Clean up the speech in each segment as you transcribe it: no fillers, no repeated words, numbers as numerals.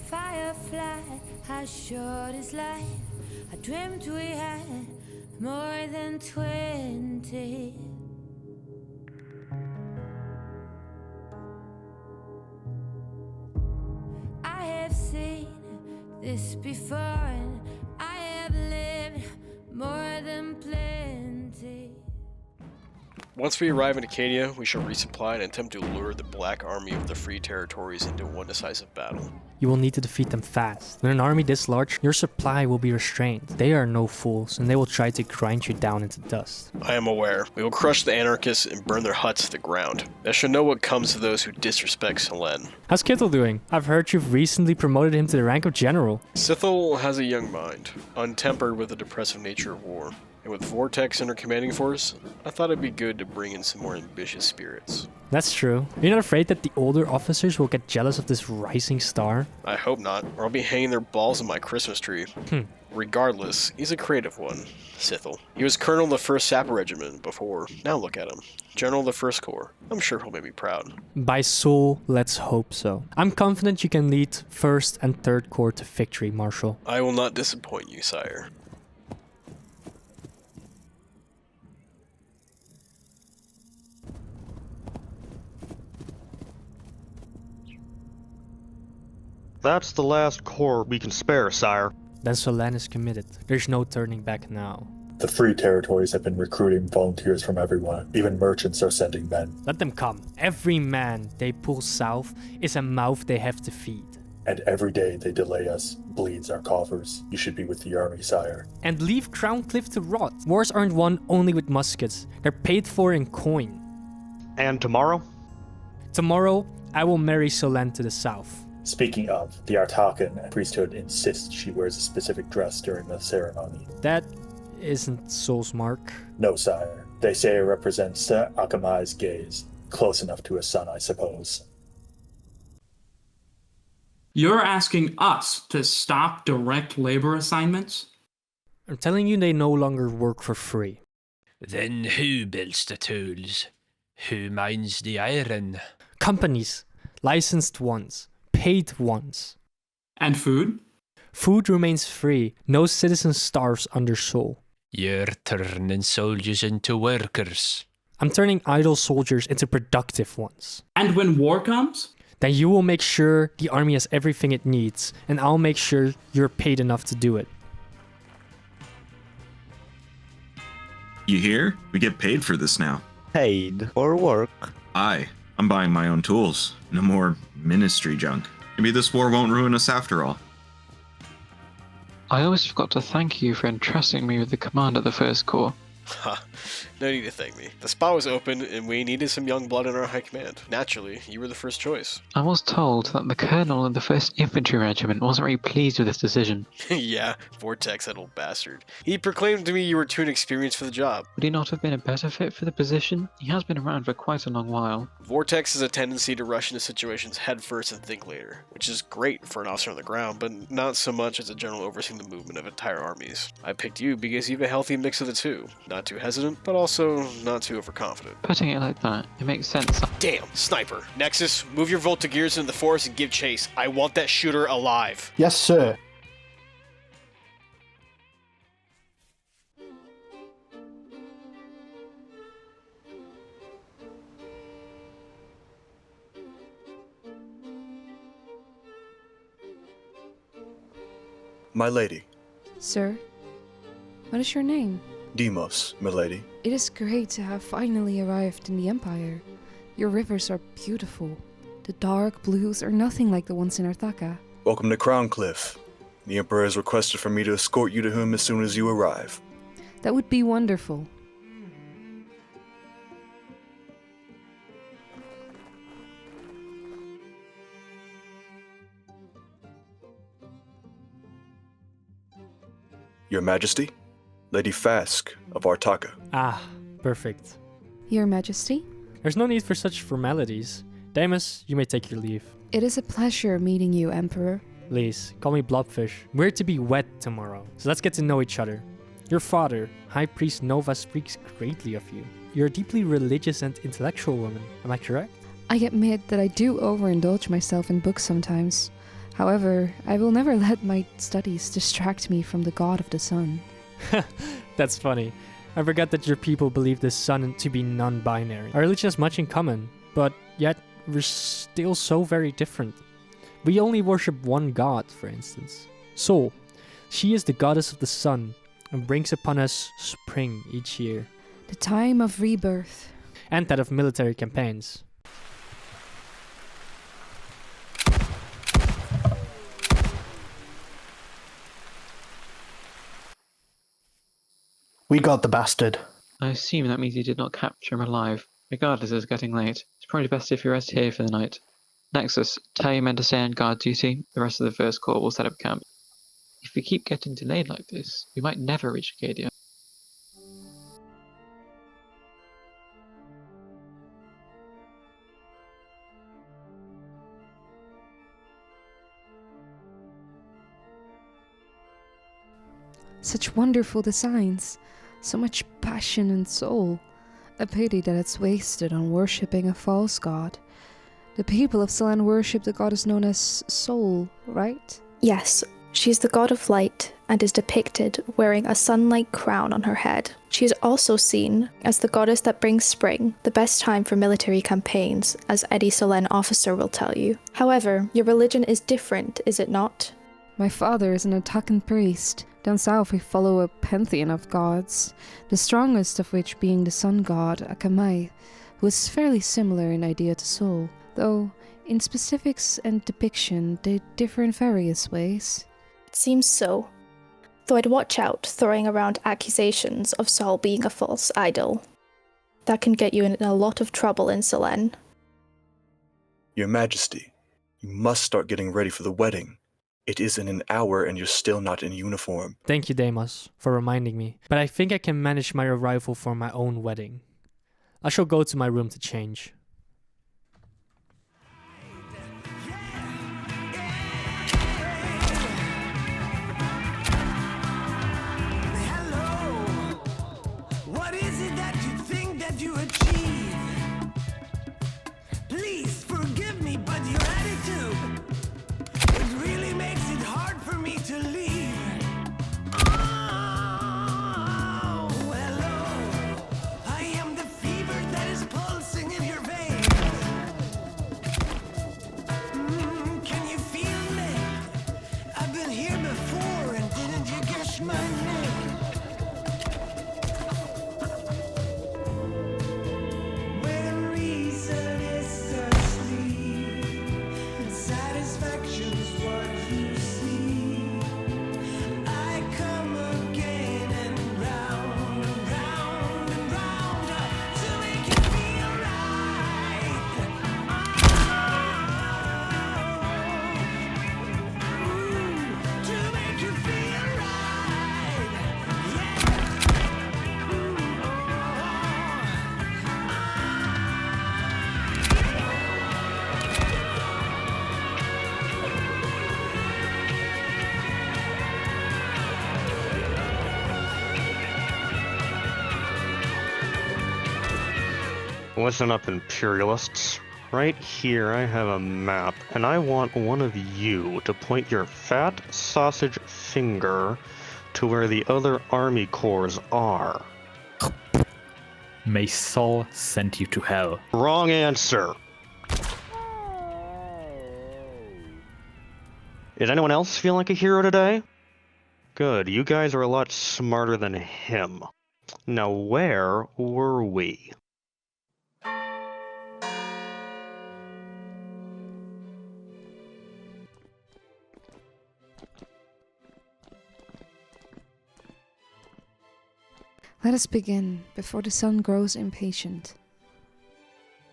Firefly, how short is life? I dreamt we had more than 20. I have seen this before, and I have lived more than plenty. Once we arrive in Acadia, we shall resupply and attempt to lure the Black Army of the Free Territories into one decisive battle. You will need to defeat them fast. With an army this large, your supply will be restrained. They are no fools, and they will try to grind you down into dust. I am aware. We will crush the anarchists and burn their huts to the ground. I shall know what comes to those who disrespect Solenne. How's Kittle doing? I've heard you've recently promoted him to the rank of general. Sithel has a young mind, untempered with the depressive nature of war. And with Vortex in her commanding force, I thought it'd be good to bring in some more ambitious spirits. That's true. You're not afraid that the older officers will get jealous of this rising star? I hope not, or I'll be hanging their balls on my Christmas tree. Regardless, he's a creative one, Sithel. He was Colonel of the 1st Sapper Regiment before. Now look at him. General of the 1st Corps. I'm sure he'll make me proud. By soul, let's hope so. I'm confident you can lead 1st and 3rd Corps to victory, Marshal. I will not disappoint you, sire. That's the last corps we can spare, sire. Then Solenne is committed. There's no turning back now. The Free Territories have been recruiting volunteers from everyone. Even merchants are sending men. Let them come. Every man they pull south is a mouth they have to feed. And every day they delay us bleeds our coffers. You should be with the army, sire. And leave Crown Cliff to rot. Wars aren't won only with muskets. They're paid for in coin. And tomorrow? Tomorrow, I will marry Solenne to the south. Speaking of, the Artacan priesthood insists she wears a specific dress during the ceremony. That isn't Soul's mark. No, sire. They say it represents Akamai's gaze. Close enough to a son, I suppose. You're asking us to stop direct labor assignments? I'm telling you they no longer work for free. Then who builds the tools? Who mines the iron? Companies. Licensed ones. Paid ones. And food? Food remains free. No citizen starves under Soul. You're turning soldiers into workers. I'm turning idle soldiers into productive ones. And when war comes? Then you will make sure the army has everything it needs, and I'll make sure you're paid enough to do it. You hear? We get paid for this now. Paid for work? I'm buying my own tools. No more ministry junk. Maybe this war won't ruin us after all. I always forgot to thank you for entrusting me with the command of the 1st Corps. Ha, no need to thank me. The spot was open and we needed some young blood in our high command. Naturally, you were the first choice. I was told that the colonel of the 1st Infantry Regiment wasn't very pleased with this decision. Yeah, Vortex, that old bastard. He proclaimed to me you were too inexperienced for the job. Would he not have been a better fit for the position? He has been around for quite a long while. Vortex has a tendency to rush into situations head first and think later, which is great for an officer on the ground, but not so much as a general overseeing the movement of entire armies. I picked you because you have a healthy mix of the two. Not too hesitant, but also not too overconfident. Putting it like that, it makes sense. Damn, sniper. Nexus, move your Volta-Gears into the forest and give chase. I want that shooter alive. Yes, sir. My lady. Sir, what is your name? Demos, milady. It is great to have finally arrived in the Empire. Your rivers are beautiful. The dark blues are nothing like the ones in Arthaka. Welcome to Crown Cliff. The Emperor has requested for me to escort you to him as soon as you arrive. That would be wonderful. Your Majesty, Lady Fask of Artaka. Ah, perfect. Your Majesty? There's no need for such formalities. Damus, you may take your leave. It is a pleasure meeting you, Emperor. Please, call me Blobfish. We're to be wed tomorrow, so let's get to know each other. Your father, High Priest Nova, speaks greatly of you. You're a deeply religious and intellectual woman, am I correct? I admit that I do overindulge myself in books sometimes. However, I will never let my studies distract me from the god of the sun. That's funny. I forgot that your people believe the sun to be non-binary. Our religion has much in common, but yet we're still so very different. We only worship one god, for instance. Sol. She is the goddess of the sun and brings upon us spring each year. The time of rebirth. And that of military campaigns. We got the bastard. I assume that means you did not capture him alive. Regardless, it's getting late. It's probably best if you rest here for the night. Nexus, tell your men to stay on guard duty. The rest of the First Corps will set up camp. If we keep getting delayed like this, we might never reach Acadia. Such wonderful designs. So much passion and soul. A pity that it's wasted on worshipping a false god. The people of Solenne worship the goddess known as Sol, right? Yes, she's the god of light and is depicted wearing a sun-like crown on her head. She is also seen as the goddess that brings spring, the best time for military campaigns, as any Solenne officer will tell you. However, your religion is different, is it not? My father is an Atakan priest. Down south we follow a pantheon of gods, the strongest of which being the sun god, Akamai, who is fairly similar in idea to Sol, though in specifics and depiction they differ in various ways. It seems so. Though I'd watch out throwing around accusations of Sol being a false idol. That can get you in a lot of trouble in Solenne. Your Majesty, you must start getting ready for the wedding. It is in an hour and you're still not in uniform. Thank you, Deimos, for reminding me. But I think I can manage my arrival for my own wedding. I shall go to my room to change. Hello. What is it that you think that you achieve? Please forgive me, but your attitude, it really makes it hard for me to leave. Oh, hello. I am the fever that is pulsing in your veins. Can you feel me? I've been here before, and didn't you guess my name? When reason is asleep, and satisfaction's what you see, I come again and round and round and round to make you feel right. To make you feel right. Listen up, Imperialists. Right here I have a map, and I want one of you to point your fat sausage finger to where the other army corps are. May Sol send you to hell. Wrong answer. Did anyone else feel like a hero today? Good, you guys are a lot smarter than him. Now where were we? Let us begin, before the sun grows impatient.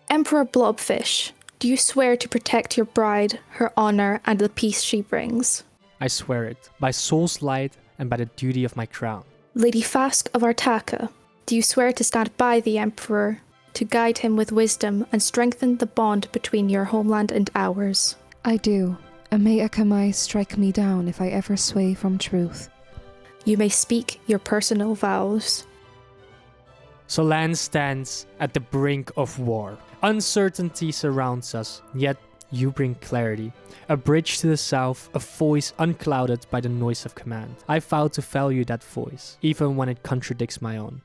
Emperor Blobfish, do you swear to protect your bride, her honor, and the peace she brings? I swear it, by Sol's light and by the duty of my crown. Lady Fask of Artaka, do you swear to stand by the Emperor, to guide him with wisdom and strengthen the bond between your homeland and ours. I do, and may Akamai strike me down if I ever sway from truth. You may speak your personal vows. Solenne stands at the brink of war. Uncertainty surrounds us, yet you bring clarity. A bridge to the south, a voice unclouded by the noise of command. I vow to value that voice, even when it contradicts my own.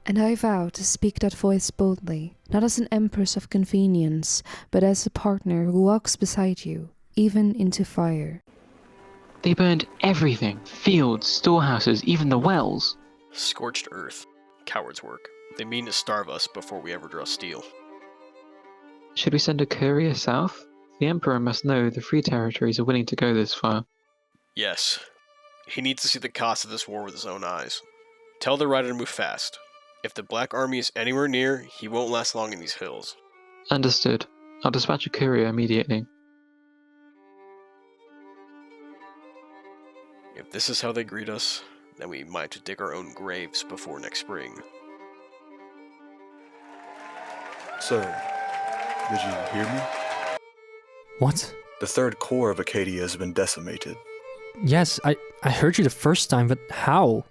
And I vow to speak that voice boldly, not as an empress of convenience, but as a partner who walks beside you, even into fire. They burned everything. Fields, storehouses, even the wells. Scorched earth. Coward's work. They mean to starve us before we ever draw steel. Should we send a courier south? The Emperor must know the Free Territories are willing to go this far. Yes. He needs to see the cost of this war with his own eyes. Tell the rider to move fast. If the Black Army is anywhere near, he won't last long in these hills. Understood. I'll dispatch a courier immediately. If this is how they greet us, then we might have to dig our own graves before next spring. Sir, did you hear me? What? The Third Corps of Acadia has been decimated. Yes, I heard you the first time, but how?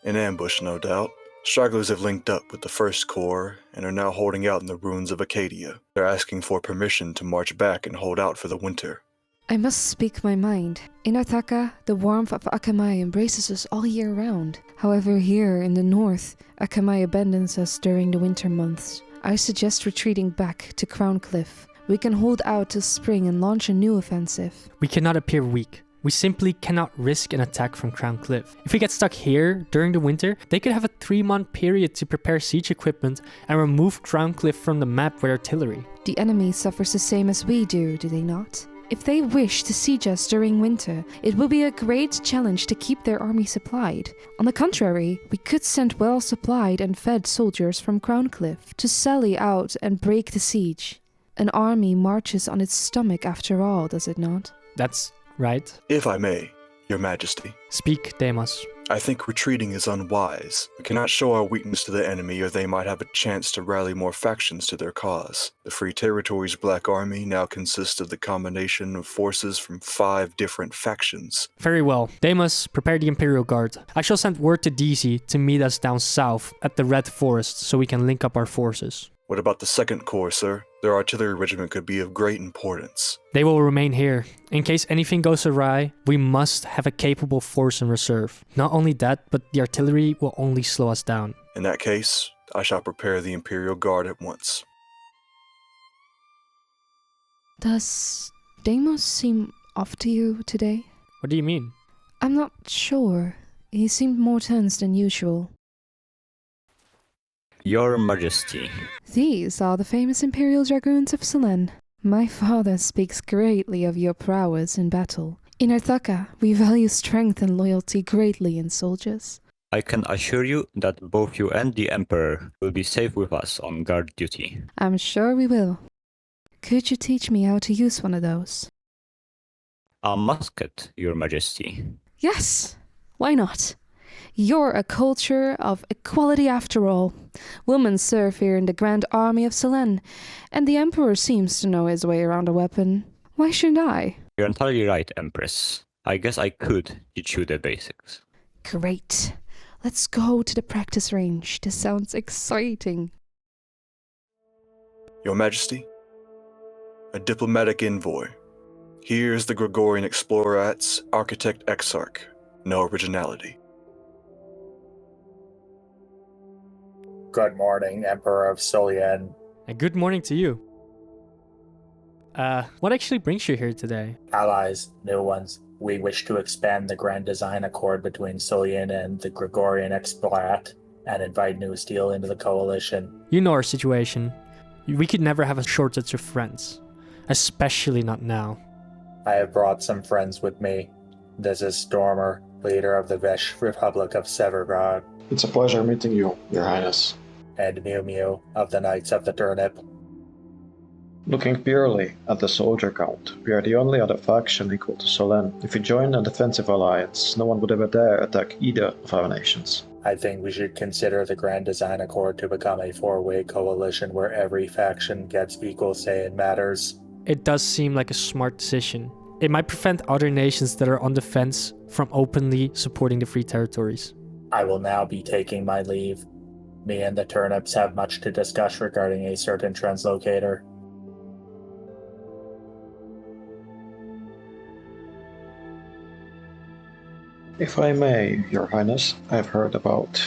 An ambush, no doubt. Stragglers have linked up with the First Corps and are now holding out in the ruins of Acadia. They're asking for permission to march back and hold out for the winter. I must speak my mind. In Artaka, the warmth of Akamai embraces us all year round. However, here in the north, Akamai abandons us during the winter months. I suggest retreating back to Crown Cliff. We can hold out till spring and launch a new offensive. We cannot appear weak. We simply cannot risk an attack from Crown Cliff. If we get stuck here during the winter, they could have a 3-month period to prepare siege equipment and remove Crown Cliff from the map with artillery. The enemy suffers the same as we do they not? If they wish to siege us during winter, it will be a great challenge to keep their army supplied. On the contrary, we could send well-supplied and fed soldiers from Crown Cliff to sally out and break the siege. An army marches on its stomach after all, does it not? That's right. If I may, Your Majesty. Speak, Deimos. I think retreating is unwise. We cannot show our weakness to the enemy, or they might have a chance to rally more factions to their cause. The Free Territories' Black Army now consists of the combination of forces from 5 different factions. Very well. Deimos, prepare the Imperial Guard. I shall send word to DC to meet us down south at the Red Forest so we can link up our forces. What about the Second Corps, sir? Their artillery regiment could be of great importance. They will remain here. In case anything goes awry, we must have a capable force in reserve. Not only that, but the artillery will only slow us down. In that case, I shall prepare the Imperial Guard at once. Does Deimos seem off to you today? What do you mean? I'm not sure. He seemed more tense than usual. Your Majesty. These are the famous Imperial Dragoons of Solenne. My father speaks greatly of your prowess in battle. In Artaka, we value strength and loyalty greatly in soldiers. I can assure you that both you and the Emperor will be safe with us on guard duty. I'm sure we will. Could you teach me how to use one of those? A musket, Your Majesty. Yes! Why not? You're a culture of equality after all. Women serve here in the Grand Army of Solenne, and the Emperor seems to know his way around a weapon. Why shouldn't I? You're entirely right, Empress. I guess I could teach you the basics. Great. Let's go to the practice range. This sounds exciting. Your Majesty, a diplomatic envoy. Here's the Gregorian Explorat's Architect Exarch. No originality. Good morning, Emperor of Solenne. And good morning to you. What actually brings you here today? Allies, new ones. We wish to expand the Grand Design Accord between Solenne and the Gregorian Explorat and invite New Steel into the coalition. You know our situation. We could never have a shortage of friends. Especially not now. I have brought some friends with me. This is Stormer, leader of the Vesh Republic of Severgrad. It's a pleasure meeting you, Your Highness. And Mew Mew of the Knights of the Turnip. Looking purely at the soldier count, we are the only other faction equal to Solenne. If we join a defensive alliance, no one would ever dare attack either of our nations. I think we should consider the Grand Design Accord to become a four-way coalition where every faction gets equal say in matters. It does seem like a smart decision. It might prevent other nations that are on the fence from openly supporting the free territories. I will now be taking my leave. Me and the turnips have much to discuss regarding a certain translocator. If I may, Your Highness, I've heard about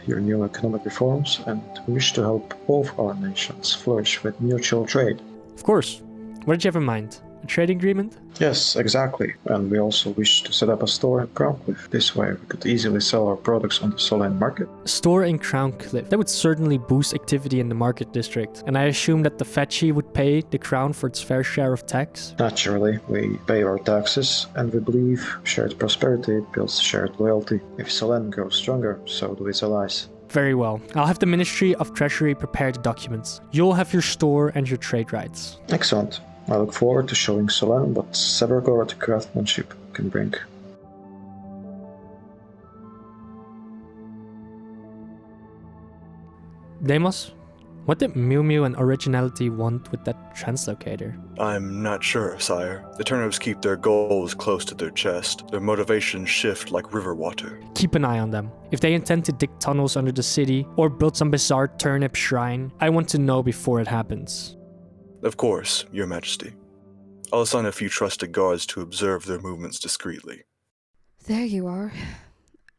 your new economic reforms and wish to help both our nations flourish with mutual trade. Of course. What did you have in mind? A trading agreement? Yes, exactly. And we also wish to set up a store in Crowncliffe. This way we could easily sell our products on the Solenne market. A store in Crowncliffe. That would certainly boost activity in the market district. And I assume that the Fetchy would pay the crown for its fair share of tax? Naturally, we pay our taxes, and we believe shared prosperity builds shared loyalty. If Solenne grows stronger, so do its allies. Very well. I'll have the Ministry of Treasury prepare the documents. You'll have your store and your trade rights. Excellent. I look forward to showing Solenne what Severgord craftsmanship can bring. Deimos, what did Mew Mew and Originality want with that translocator? I'm not sure, sire. The turnips keep their goals close to their chest. Their motivations shift like river water. Keep an eye on them. If they intend to dig tunnels under the city or build some bizarre turnip shrine, I want to know before it happens. Of course, Your Majesty. I'll assign a few trusted guards to observe their movements discreetly. There you are.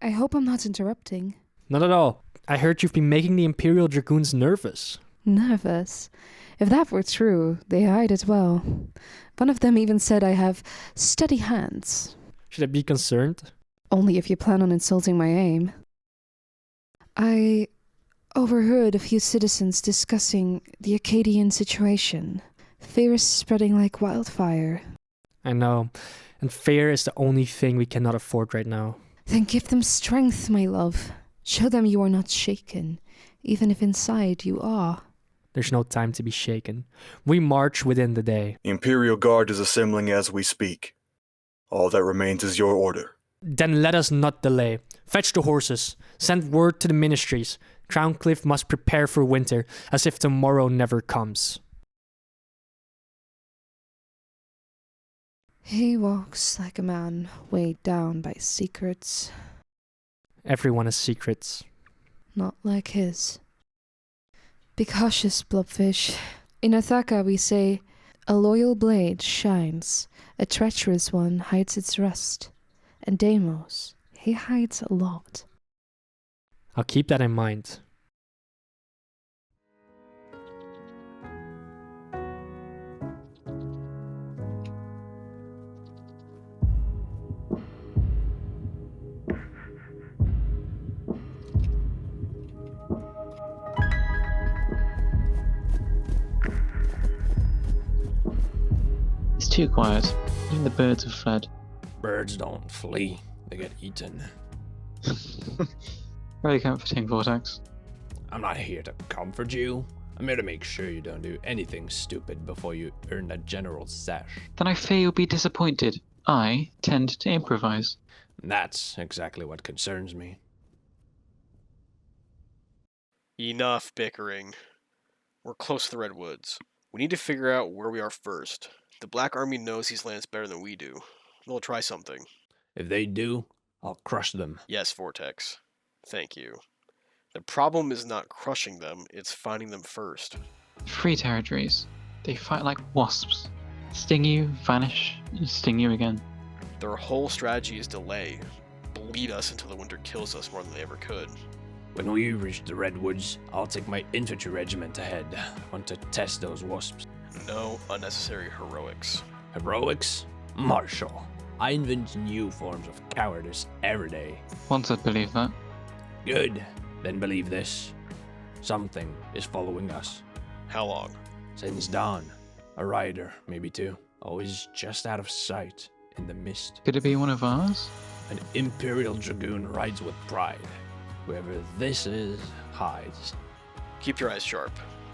I hope I'm not interrupting. Not at all. I heard you've been making the Imperial Dragoons nervous. Nervous? If that were true, they hide it well. One of them even said I have steady hands. Should I be concerned? Only if you plan on insulting my aim. I overheard a few citizens discussing the Acadian situation. Fear is spreading like wildfire. I know, and fear is the only thing we cannot afford right now. Then give them strength, my love. Show them you are not shaken, even if inside you are. There's no time to be shaken. We march within the day. The Imperial Guard is assembling as we speak. All that remains is your order. Then let us not delay. Fetch the horses. Send word to the ministries. Crowncliffe must prepare for winter, as if tomorrow never comes. He walks like a man weighed down by secrets. Everyone has secrets. Not like his. Be cautious, blobfish. In Athaka we say, a loyal blade shines, a treacherous one hides its rust. And Deimos, he hides a lot. I'll keep that in mind. It's too quiet. Even the birds have fled. Birds don't flee, they get eaten. Very comforting, Vortex. I'm not here to comfort you. I'm here to make sure you don't do anything stupid before you earn that general's sash. Then I fear you'll be disappointed. I tend to improvise. That's exactly what concerns me. Enough bickering. We're close to the Redwoods. We need to figure out where we are first. The Black Army knows these lands better than we do. They'll try something. If they do, I'll crush them. Yes, Vortex. Thank you. The problem is not crushing them, it's finding them first. Free territories. They fight like wasps. Sting you, vanish, and sting you again. Their whole strategy is delay. Bleed us until the winter kills us more than they ever could. When we reach the Redwoods, I'll take my infantry regiment ahead. I want to test those wasps. No unnecessary heroics. Heroics? Marshal. I invent new forms of cowardice every day. Once I'd believe that. Good. Then believe this. Something is following us. How long? Since dawn. A rider, maybe two. Always just out of sight in the mist. Could it be one of ours? An Imperial Dragoon rides with pride. Whoever this is, hides. Keep your eyes sharp.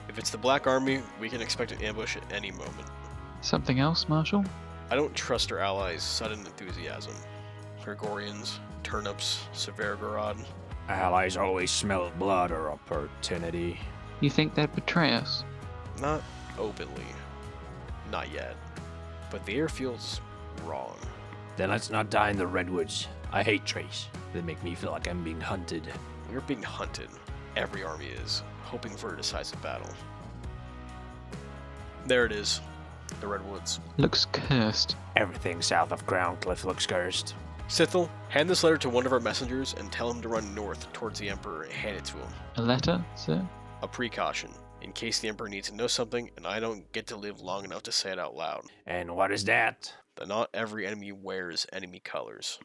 If it's the Black Army, we can expect an ambush at any moment. Something else, Marshal? I don't trust our allies' sudden enthusiasm. Gregorians, turnips, Severgorod. Allies always smell blood or opportunity. You think they'd betray us? Not openly. Not yet. But the air feels wrong. Then let's not die in the redwoods. I hate trees. They make me feel like I'm being hunted. We're being hunted. Every army is, hoping for a decisive battle. There it is. The redwoods. Looks cursed. Everything south of Crown Cliff looks cursed. Sithel, hand this letter to one of our messengers and tell him to run north towards the Emperor and hand it to him. A letter, sir? A precaution, in case the Emperor needs to know something and I don't get to live long enough to say it out loud. And what is that? That not every enemy wears enemy colors.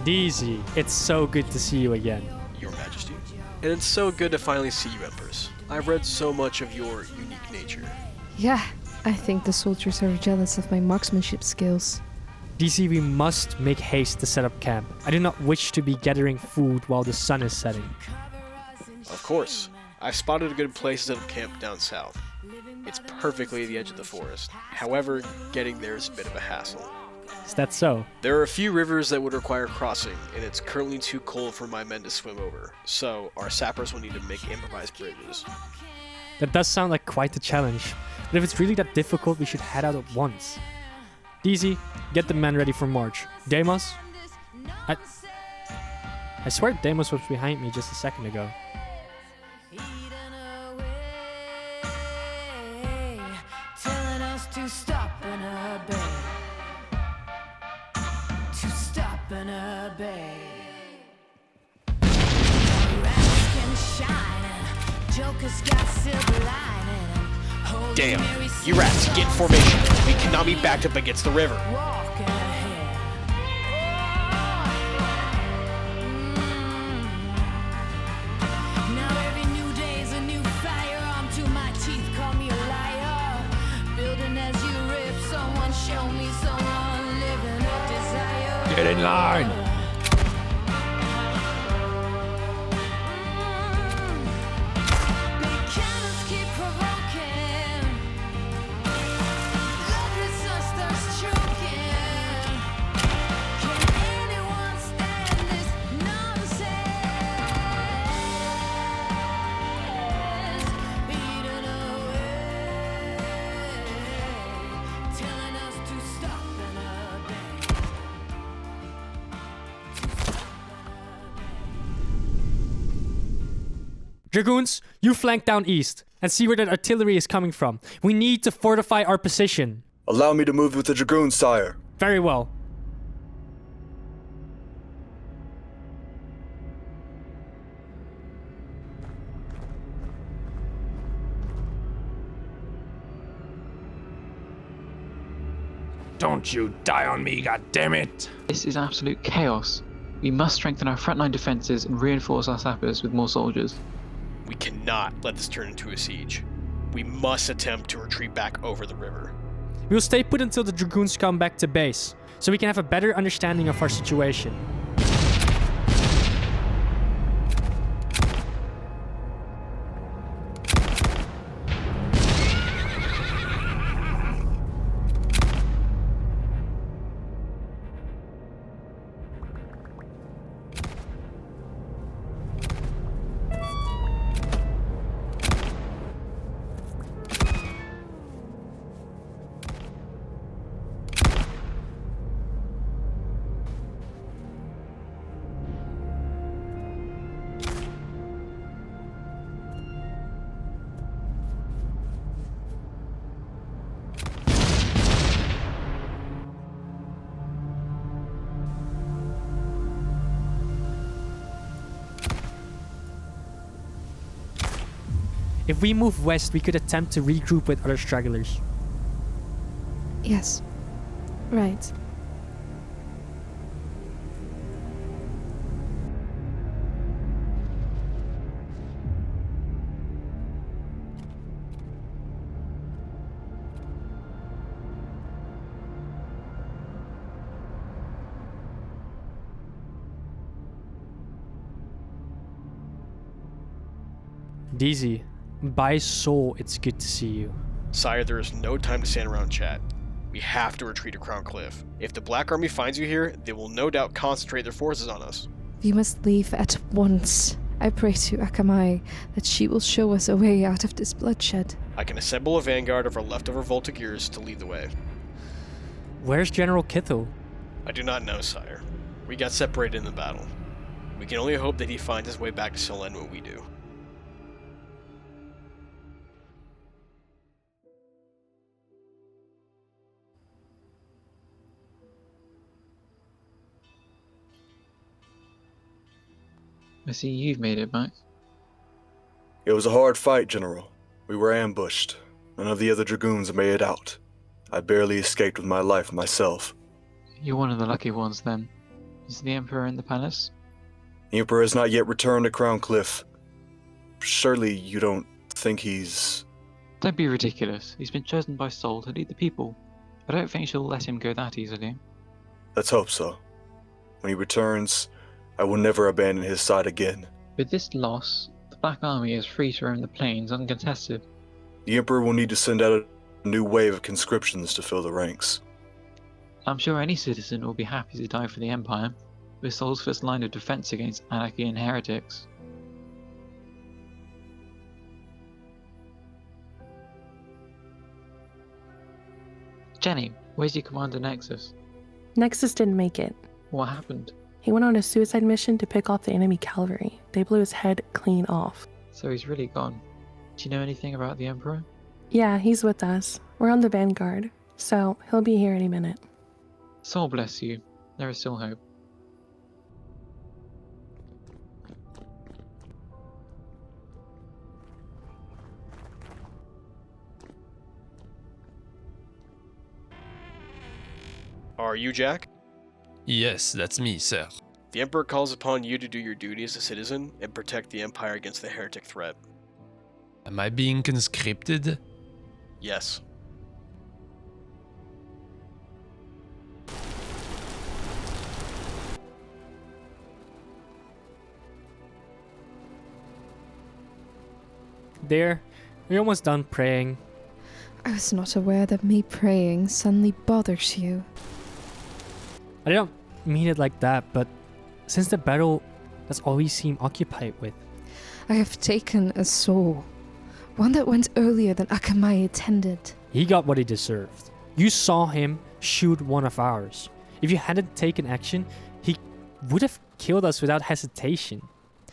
Deezy, it's so good to see you again. Your Majesty. And it's so good to finally see you, Empress. I've read so much of your unique nature. Yeah, I think the soldiers are jealous of my marksmanship skills. DC, we must make haste to set up camp. I do not wish to be gathering food while the sun is setting. Of course. I've spotted a good place to set up camp down south. It's perfectly at the edge of the forest. However, getting there is a bit of a hassle. Is that so? There are a few rivers that would require crossing, and it's currently too cold for my men to swim over, so our sappers will need to make improvised bridges. That does sound like quite the challenge, but if it's really that difficult, we should head out at once. DZ, get the men ready for march. Deimos? I swear Deimos was behind me just a second ago. Telling us to stop and obey. To stop and obey. Rats can shine. Joker's got silver lining. Damn, you rats, get in formation. We cannot be backed up against the river. Walking ahead. Now every new day is a new firearm to my teeth. Call me a liar. Building as you rip. Someone show me someone living a desire. Get in line! Big cannons keep provoking. Love resist starts choking. Can anyone stand this nonsense? Beaten away, telling us to stop and obey. Dragoons, you flank down east and see where that artillery is coming from. We need to fortify our position. Allow me to move with the dragoons, sire. Very well. Don't you die on me, goddammit! This is absolute chaos. We must strengthen our frontline defenses and reinforce our sappers with more soldiers. We cannot let this turn into a siege. We must attempt to retreat back over the river. We will stay put until the Dragoons come back to base, so we can have a better understanding of our situation. If we move west, we could attempt to regroup with other stragglers. Yes. Right. DZ, by soul, it's good to see you. Sire, there is no time to stand around and chat. We have to retreat to Crown Cliff. If the Black Army finds you here, they will no doubt concentrate their forces on us. We must leave at once. I pray to Akamai that she will show us a way out of this bloodshed. I can assemble a vanguard of our leftover Voltigeurs to lead the way. Where's General Kitho? I do not know, sire. We got separated in the battle. We can only hope that he finds his way back to Solenne when we do. I see you've made it back. It was a hard fight, General. We were ambushed. None of the other dragoons made it out. I barely escaped with my life myself. You're one of the lucky ones then. Is the Emperor in the palace? The Emperor has not yet returned to Crown Cliff. Surely you don't think he's... Don't be ridiculous. He's been chosen by Sol to lead the people. I don't think she'll let him go that easily. Let's hope so. When he returns, I will never abandon his side again. With this loss, the Black Army is free to roam the plains uncontested. The Emperor will need to send out a new wave of conscriptions to fill the ranks. I'm sure any citizen will be happy to die for the Empire. We're Sol's first line of defense against anarchy and heretics. Jenny, where's your Commander Nexus? Nexus didn't make it. What happened? He went on a suicide mission to pick off the enemy cavalry. They blew his head clean off. So he's really gone. Do you know anything about the Emperor? Yeah, he's with us. We're on the vanguard, so he'll be here any minute. Sol bless you. There is still hope. Are you Jack? Yes, that's me, sir. The Emperor calls upon you to do your duty as a citizen and protect the Empire against the heretic threat. Am I being conscripted? Yes. There, we're almost done praying. I was not aware that me praying suddenly bothers you. I don't mean it like that, but since the battle, that's all we seem occupied with. I have taken a soul. One that went earlier than Akamai intended. He got what he deserved. You saw him shoot one of ours. If you hadn't taken action, he would have killed us without hesitation.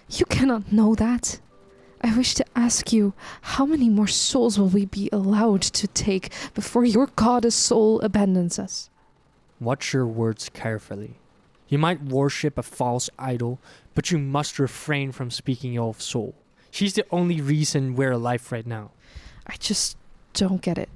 You cannot know that. I wish to ask you, how many more souls will we be allowed to take before your goddess soul abandons us? Watch your words carefully. You might worship a false idol, but you must refrain from speaking ill of Soul. She's the only reason we're alive right now. I just don't get it.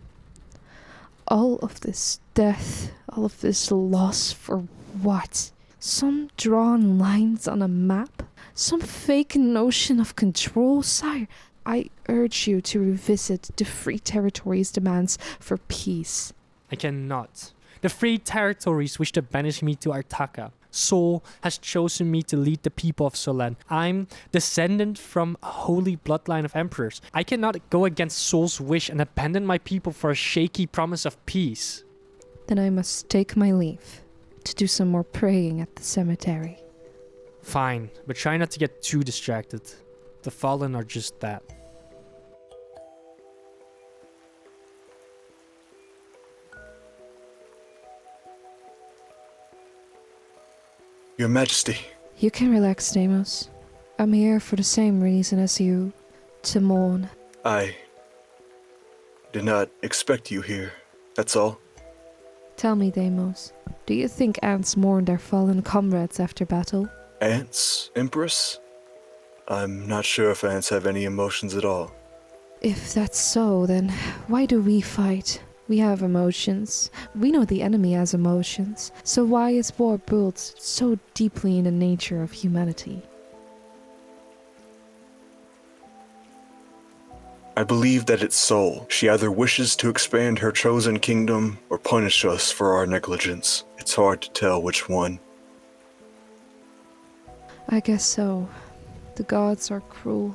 All of this death, all of this loss for what? Some drawn lines on a map? Some fake notion of control, sire? I urge you to revisit the Free Territories' demands for peace. I cannot. The Free Territories wish to banish me to Artaka. Sol has chosen me to lead the people of Solenne. I'm descendant from a holy bloodline of emperors. I cannot go against Sol's wish and abandon my people for a shaky promise of peace. Then I must take my leave to do some more praying at the cemetery. Fine, but try not to get too distracted. The fallen are just that. Your Majesty. You can relax, Deimos. I'm here for the same reason as you, to mourn. I did not expect you here, that's all. Tell me, Deimos, do you think ants mourn their fallen comrades after battle? Ants, Empress? I'm not sure if ants have any emotions at all. If that's so, then why do we fight? We have emotions. We know the enemy has emotions. So why is war built so deeply in the nature of humanity? I believe that its soul, she either wishes to expand her chosen kingdom or punish us for our negligence. It's hard to tell which one. I guess so. The gods are cruel.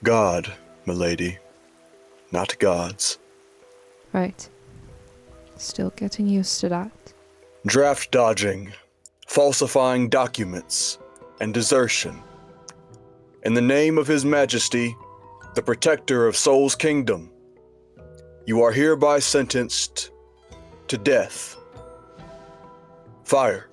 God, milady, not gods. Right. Still getting used to that. Draft dodging, falsifying documents, and desertion. In the name of His Majesty, the Protector of Sol's Kingdom, you are hereby sentenced to death. Fire.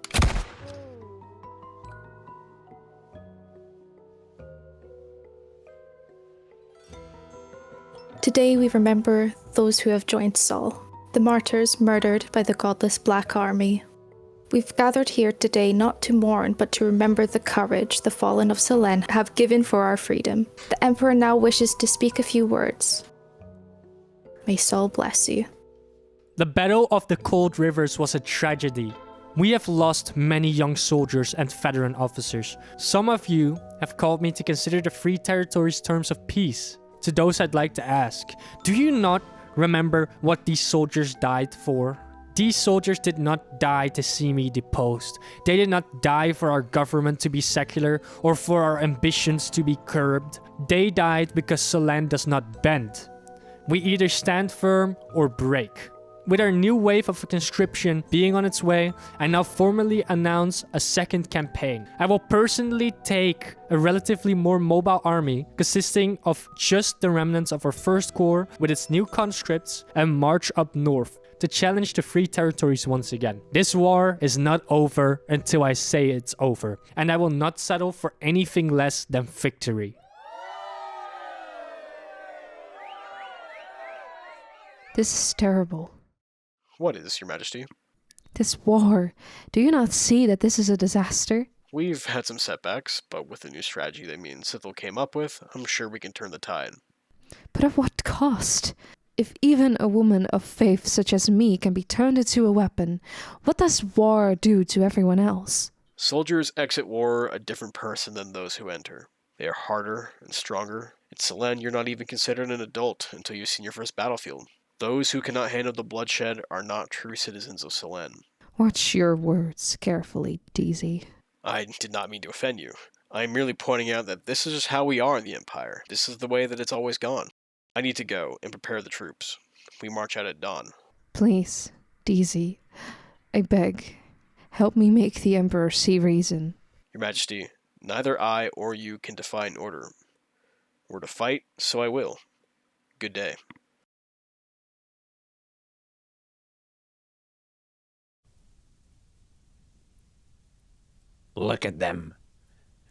Today we remember those who have joined Sol, the martyrs murdered by the godless Black Army. We've gathered here today not to mourn, but to remember the courage the fallen of Solenne have given for our freedom. The Emperor now wishes to speak a few words. May Sol bless you. The Battle of the Cold Rivers was a tragedy. We have lost many young soldiers and veteran officers. Some of you have called me to consider the Free Territories' terms of peace. To those I'd like to ask, do you not remember what these soldiers died for? These soldiers did not die to see me deposed. They did not die for our government to be secular or for our ambitions to be curbed. They died because Solenne does not bend. We either stand firm or break. With our new wave of conscription being on its way, I now formally announce a second campaign. I will personally take a relatively more mobile army consisting of just the remnants of our first corps with its new conscripts and march up north to challenge the Free Territories once again. This war is not over until I say it's over, and I will not settle for anything less than victory. This is terrible. What is, Your Majesty? This war. Do you not see that this is a disaster? We've had some setbacks, but with the new strategy that me and Sithel came up with, I'm sure we can turn the tide. But at what cost? If even a woman of faith such as me can be turned into a weapon, what does war do to everyone else? Soldiers exit war a different person than those who enter. They are harder and stronger. In Solenne, you're not even considered an adult until you've seen your first battlefield. Those who cannot handle the bloodshed are not true citizens of Solenne. Watch your words carefully, DZ. I did not mean to offend you. I am merely pointing out that this is just how we are in the Empire. This is the way that it's always gone. I need to go and prepare the troops. We march out at dawn. Please, DZ, I beg, help me make the Emperor see reason. Your Majesty, neither I or you can define order. We're to fight, so I will. Good day. Look at them.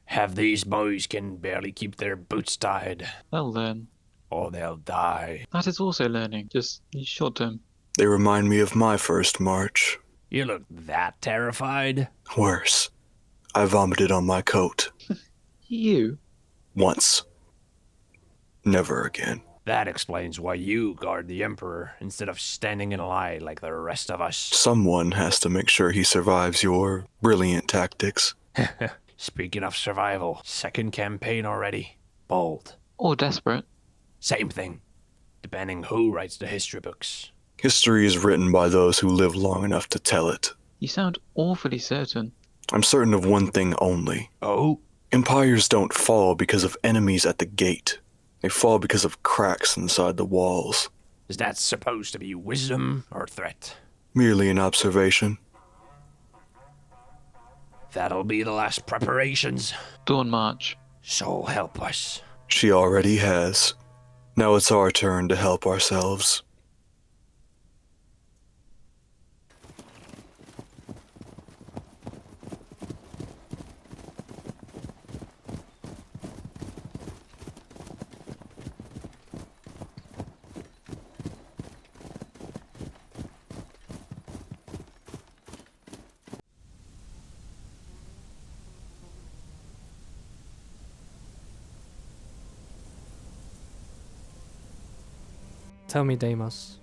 Half these boys can barely keep their boots tied. They'll learn. Or they'll die. That is also learning, just short term. They remind me of my first march. You look that terrified? Worse. I vomited on my coat. You? Once. Never again. That explains why you guard the Emperor instead of standing in a line like the rest of us. Someone has to make sure he survives your brilliant tactics. Speaking of survival, second campaign already. Bold. Or desperate. Same thing. Depending who writes the history books. History is written by those who live long enough to tell it. You sound awfully certain. I'm certain of one thing only. Oh? Empires don't fall because of enemies at the gate. They fall because of cracks inside the walls. Is that supposed to be wisdom or threat? Merely an observation. That'll be the last preparations. Dawn march. So help us. She already has. Now it's our turn to help ourselves. Tell me, Deimos,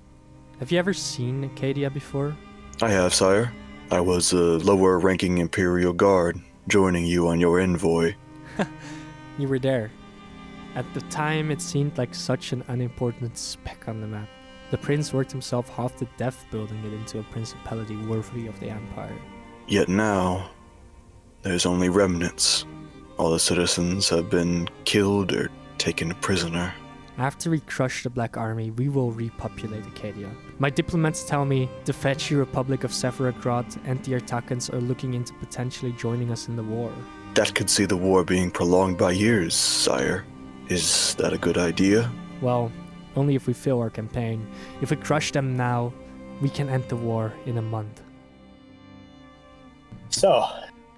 Have you ever seen Acadia before? I have, sire. I was a lower-ranking Imperial guard, joining you on your envoy. You were there. At the time, it seemed like such an unimportant speck on the map. The prince worked himself half to death building it into a principality worthy of the Empire. Yet now, there's only remnants. All the citizens have been killed or taken prisoner. After we crush the Black Army, we will repopulate Acadia. My diplomats tell me the Fetchy Republic of Sephiroth and the Artakans are looking into potentially joining us in the war. That could see the war being prolonged by years, sire. Is that a good idea? Well, only if we fail our campaign. If we crush them now, we can end the war in a month. So,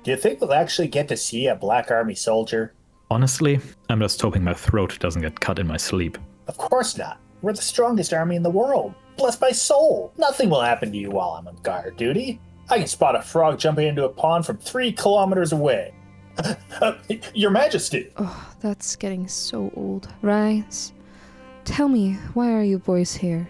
do you think we'll actually get to see a Black Army soldier? Honestly, I'm just hoping my throat doesn't get cut in my sleep. Of course not. We're the strongest army in the world. Bless my soul. Nothing will happen to you while I'm on guard duty. I can spot a frog jumping into a pond from 3 kilometers away. Your Majesty. Oh, that's getting so old. Rise. Tell me, why are you boys here?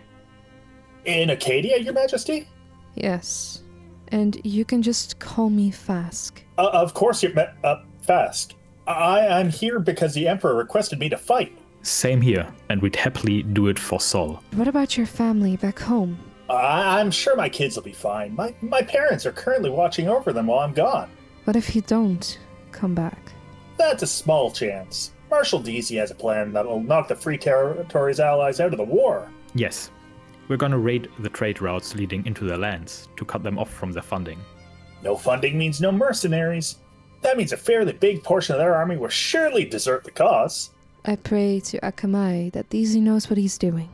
In Acadia, Your Majesty? Yes. And you can just call me Fask. Of course, Fask. I'm here because the Emperor requested me to fight. Same here, and we'd happily do it for Sol. What about your family back home? I'm sure my kids will be fine. My parents are currently watching over them while I'm gone. What if you don't come back? That's a small chance. Marshal Deasy has a plan that will knock the Free Territories allies out of the war. Yes. We're gonna raid the trade routes leading into their lands to cut them off from their funding. No funding means no mercenaries. That means a fairly big portion of their army will surely desert the cause. I pray to Akamai that Deasy knows what he's doing.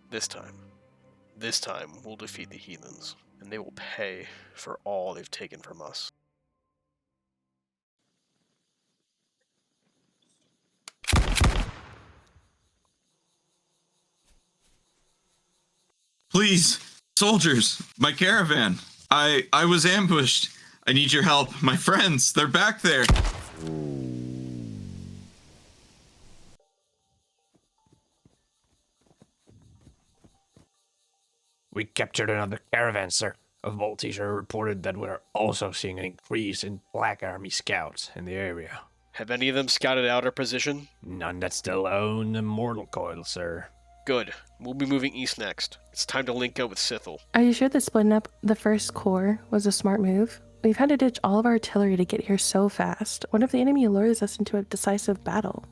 This time, we'll defeat the heathens, and they will pay for all they've taken from us. Please, soldiers, my caravan. I was ambushed. I need your help. My friends, they're back there. We captured another caravan, sir. A Voltigeur reported that we're also seeing an increase in Black Army scouts in the area. Have any of them scouted out our position? None that still own the Mortal Coil, sir. Good. We'll be moving east next. It's time to link up with Sithel. Are you sure that splitting up the first corps was a smart move? We've had to ditch all of our artillery to get here so fast. What if the enemy lures us into a decisive battle?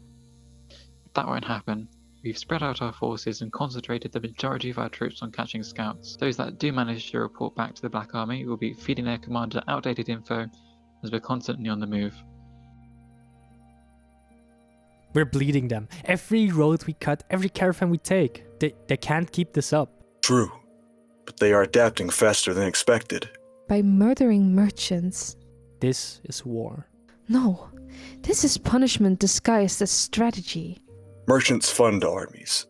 That won't happen. We've spread out our forces and concentrated the majority of our troops on catching scouts. Those that do manage to report back to the Black Army will be feeding their commander outdated info, as we're constantly on the move. We're bleeding them. Every road we cut, every caravan we take. They can't keep this up. True, but they are adapting faster than expected. By murdering merchants. This is war. No, this is punishment disguised as strategy. Merchants fund armies.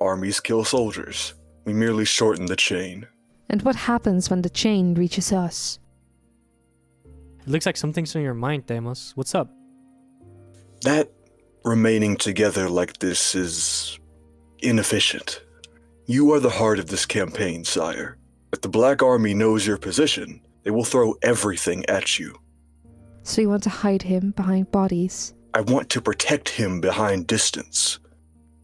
Armies kill soldiers. We merely shorten the chain. And what happens when the chain reaches us? It looks like something's on your mind, Deimos. What's up? That remaining together like this is inefficient. You are the heart of this campaign, sire. If the Black Army knows your position, they will throw everything at you. So you want to hide him behind bodies? I want to protect him behind distance.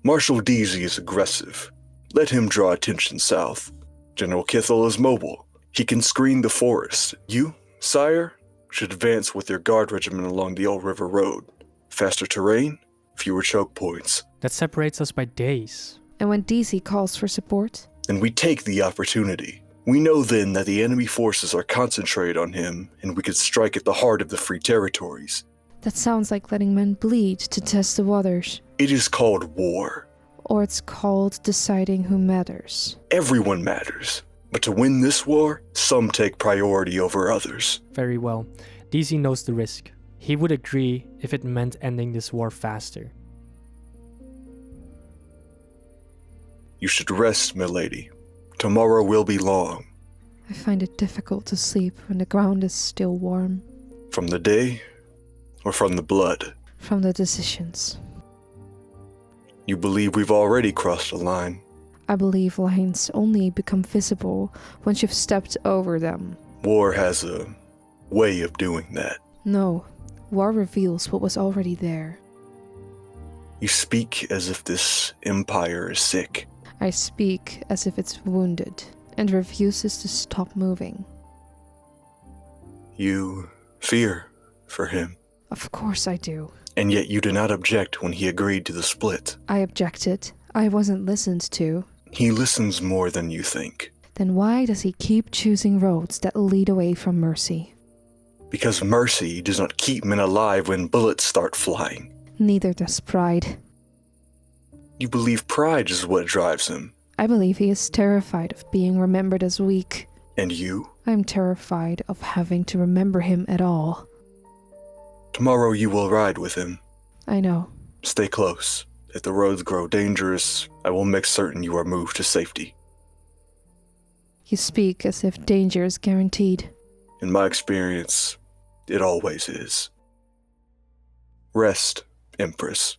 Marshal Deasy is aggressive. Let him draw attention south. General Kithel is mobile. He can screen the forest. You, sire, should advance with your guard regiment along the Old River Road. Faster terrain, fewer choke points. That separates us by days. And when Deasy calls for support? And we take the opportunity. We know then that the enemy forces are concentrated on him, and we could strike at the heart of the Free Territories. That sounds like letting men bleed to test the waters. It is called war. Or it's called deciding who matters. Everyone matters. But to win this war, some take priority over others. Very well. Deasy knows the risk. He would agree if it meant ending this war faster. You should rest, milady. Tomorrow will be long. I find it difficult to sleep when the ground is still warm. From the day, or from the blood? From the decisions. You believe we've already crossed a line? I believe lines only become visible once you've stepped over them. War has a way of doing that. No, war reveals what was already there. You speak as if this empire is sick. I speak as if it's wounded and refuses to stop moving. You fear for him. Of course I do. And yet you did not object when he agreed to the split. I objected. I wasn't listened to. He listens more than you think. Then why does he keep choosing roads that lead away from mercy? Because mercy does not keep men alive when bullets start flying. Neither does pride. You believe pride is what drives him. I believe he is terrified of being remembered as weak. And you? I'm terrified of having to remember him at all. Tomorrow you will ride with him. I know. Stay close. If the roads grow dangerous, I will make certain you are moved to safety. You speak as if danger is guaranteed. In my experience, it always is. Rest, Empress.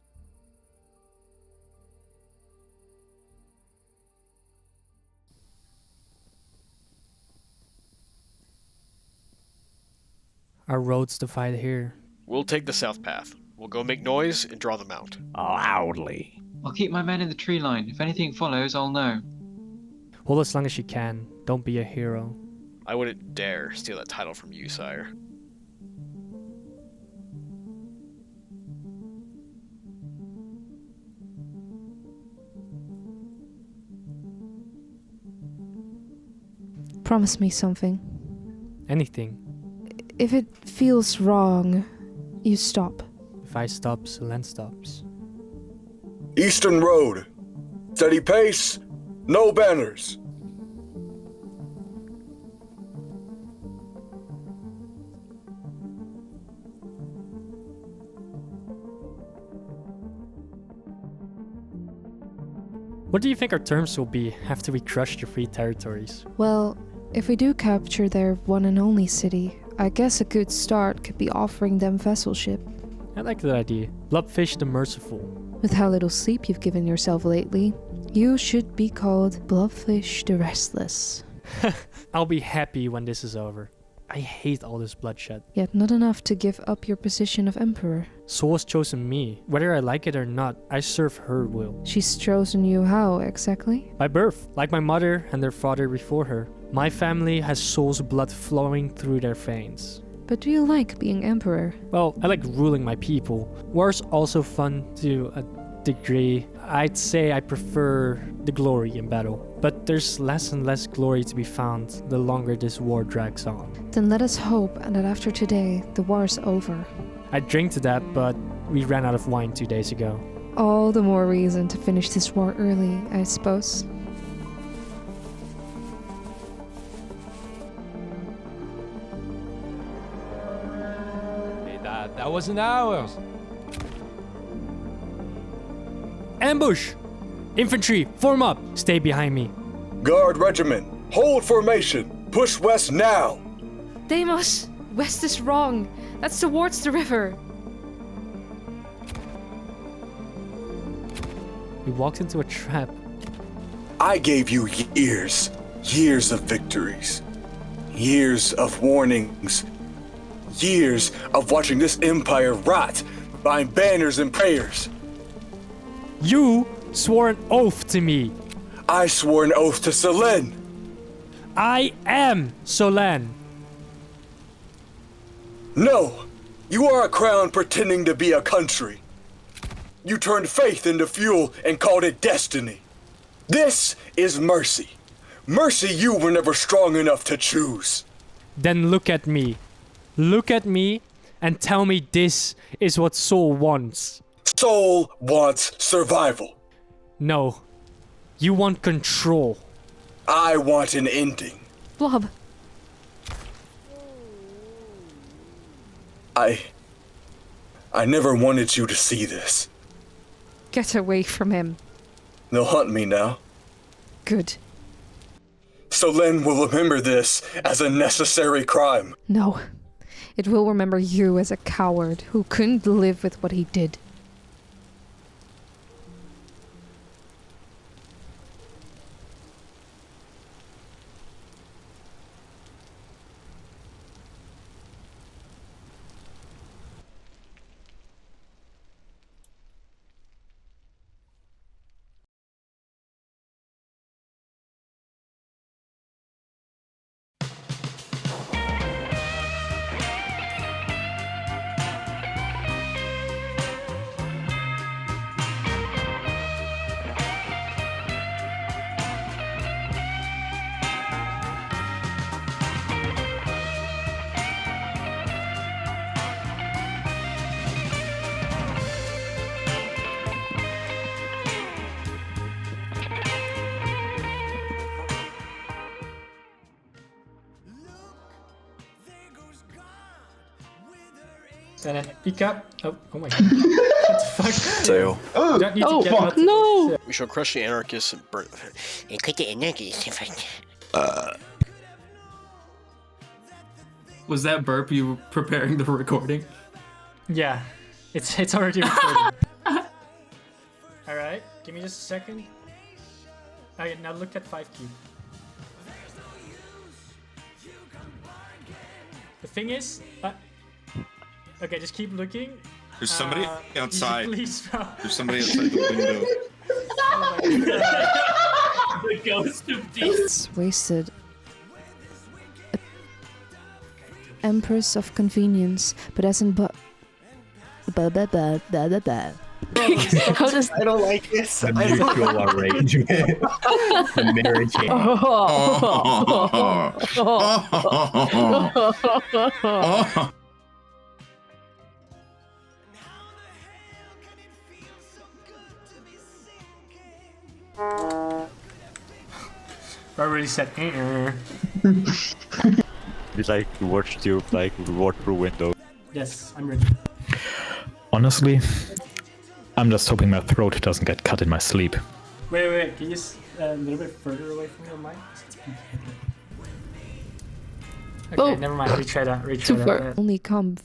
Our roads divide here. We'll take the south path. We'll go make noise and draw them out. Loudly. I'll keep my men in the tree line. If anything follows, I'll know. Hold as long as you can. Don't be a hero. I wouldn't dare steal that title from you, sire. Promise me something. Anything. If it feels wrong, you stop. If I stop, Solenne stops. Eastern Road. Steady pace. No banners. What do you think our terms will be after we crush the free territories? Well, if we do capture their one and only city, I guess a good start could be offering them vassalship. I like that idea. Blobfish the Merciful. With how little sleep you've given yourself lately, you should be called Blobfish the Restless. I'll be happy when this is over. I hate all this bloodshed. Yet not enough to give up your position of emperor. Sol has chosen me. Whether I like it or not, I serve her will. She's chosen you how, exactly? By birth, like my mother and their father before her. My family has Sol's blood flowing through their veins. But do you like being emperor? Well, I like ruling my people. War's also fun to a degree. I'd say I prefer the glory in battle. But there's less and less glory to be found the longer this war drags on. Then let us hope that after today, the war's over. I drink to that, but we ran out of wine 2 days ago. All the more reason to finish this war early, I suppose. Hey, that wasn't ours. Ambush! Infantry, form up! Stay behind me. Guard regiment, hold formation. Push west now. Deimos! West is wrong. That's towards the river. We walked into a trap. I gave you years of victories, years of warnings, years of watching this empire rot behind banners and prayers. You swore an oath to me. I swore an oath to Solenne. I am Solenne. No, you are a crown pretending to be a country. You turned faith into fuel and called it destiny. This is mercy. Mercy you were never strong enough to choose. Then look at me. Look at me and tell me this is what Sol wants. Sol wants survival. No. You want control. I want an ending. Blob. I never wanted you to see this. Get away from him. They'll hunt me now. Good. Solenne will remember this as a necessary crime. No. It will remember you as a coward who couldn't live with what he did. And then pick up. Oh my god. What the fuck? Sail. You don't need to get out. No! We shall crush the anarchists and burn. Was that burp you preparing the recording? Yeah, it's already recording. All right, give me just a second. Okay, now look at 5 cube. The thing is, okay, just keep looking. There's somebody outside. Please, bro. There's somebody outside the window. Oh my god. The ghost of death. It's wasted. Empress of convenience, but hasn't but. How does I don't like this. The mutual arrangement. The marriage. I already said. We like watched you like walk through window. Yes, I'm ready. Honestly, I'm just hoping my throat doesn't get cut in my sleep. Wait. Can you just a little bit further away from your mic? Okay, never mind. Retry that. Only come